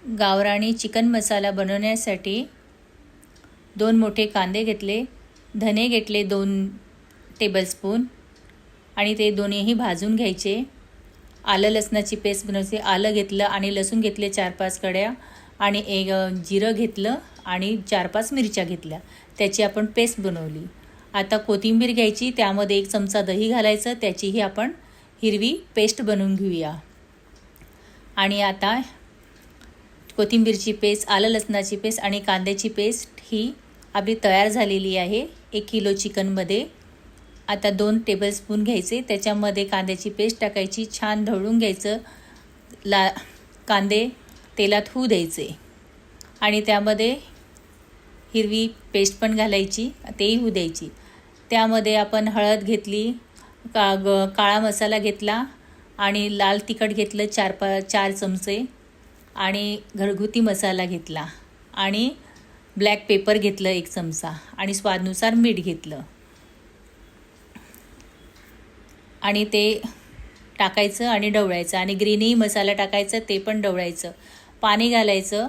गावरानी चिकन मसाला बनवण्यासाठी 2 मोठे कांदे घेतले, धने घेतले 2 टेबलस्पून आणि ते दोन्हीही भाजून घ्यायचे। आलं लसणाची पेस्ट बनवायची। आलं घेतलं आणि लसूण घेतले 4-5 कड्या आणि एक जिरं घेतलं आणि 4-5 मिरच्या घेतल्या, त्याची आपण पेस्ट बनवली। आता कोथिंबीर घ्यायची, त्यामध्ये 1 चमचा दही घालायचं, त्याचीही आपण हिरवी पेस्ट बनवून घेऊया। आणि आता कोथिंबीरची पेस्ट, आलं लसणाची पेस्ट आणि कांद्याची पेस्ट ही आपली तयार झालेली आहे 1 किलो चिकनमध्ये। आता 2 टेबलस्पून घ्यायचे, त्याच्यामध्ये कांद्याची पेस्ट टाकायची, छान ढवळून घ्यायचं। कांदे तेलात होऊ द्यायचे आणि त्यामध्ये हिरवी पेस्ट पण घालायची, तेही होऊ द्यायची। त्यामध्ये आपण हळद घेतली, काळा मसाला घेतला आणि लाल तिखट घेतलं 4 चमचे आणि घरगुती मसाला घेतला आणि ब्लॅक पेपर घेतलं 1 चमचा आणि स्वादानुसार मीठ घेतलं आणि ते टाकायचं आणि ढवळायचं आणि ग्रीनही मसाला टाकायचं, ते पण ढवळायचं। पाणी घालायचं,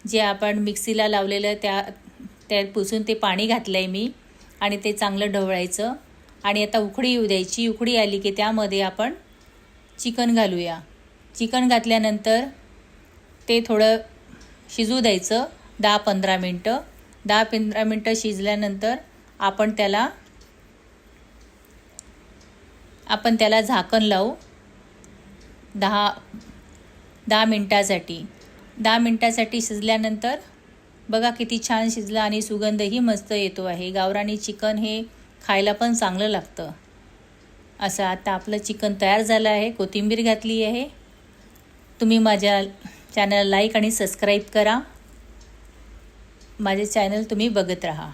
जे आपण मिक्सीला लावलेलं त्या पुसून ते पाणी घातलं आहे मी आणि ते चांगलं ढवळायचं आणि आता उकळी येऊ द्यायची। उकळी आली की त्यामध्ये आपण चिकन घालूया। चिकन घातल्यानंतर ते थोडं शिजू द्यायचं 10-15 मिनटं। 10-15 मिनटं शिजल्यानंतर आपण त्याला झाकण लावू 10 मिनटासाठी। 10 मिनटासाठी शिजल्यानंतर बघा किती छान शिजलं आणि सुगंधही मस्त येतो आहे। गावरानी चिकन हे खायला पण चांगलं लागतं। असं आता आपलं चिकन तयार झालं आहे। कोथिंबीर घातली आहे। तुम्ही माझ्या चॅनल लाईक आणि सबस्क्राईब करा। माझे चॅनल तुम्ही बघत राहा।